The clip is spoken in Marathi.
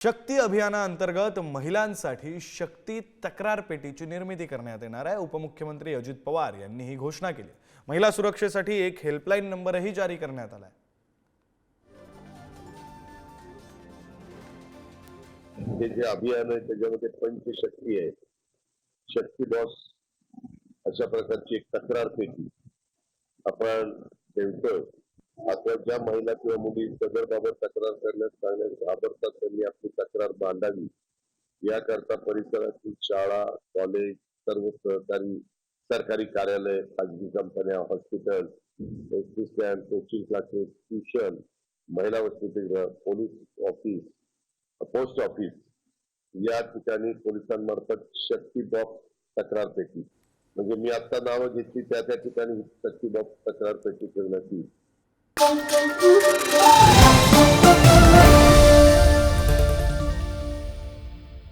शक्ती अभियानाअंतर्गत महिलांसाठी शक्ती तक्रार पेटीची निर्मिती करण्यात येणार आहे। उपमुख्यमंत्री अजित पवार यांनी ही घोषणा केली। महिला सुरक्षेसाठी एक हेल्पलाईन नंबरही जारी करण्यात आला आहे। हे जे अभियान आहे त्याच्यामध्ये पंचशक्ती आहे, शक्ती बॉस अशा प्रकारची एक तक्रार पेटी आपण ठेवतोय। आता ज्या महिला किंवा मुली सदरबाबत तक्रार करण्यास घाबरतात त्यांनी आपली तक्रार मांडावी याकरता परिसरातील शाळा, कॉलेज, सर्व सरकारी कार्यालय, खाजगी कंपन्या, hospital, ST stand, coaching classes, tuition, महिला वसतिगृह, पोलीस ऑफिस, पोस्ट ऑफिस या ठिकाणी पोलिसांमार्फत शक्ती बॉक्स तक्रार पेटी म्हणजे मी आता नावं घेतली त्या ठिकाणी शक्ती बॉक्स तक्रार पेटी ठेवण्यात येईल।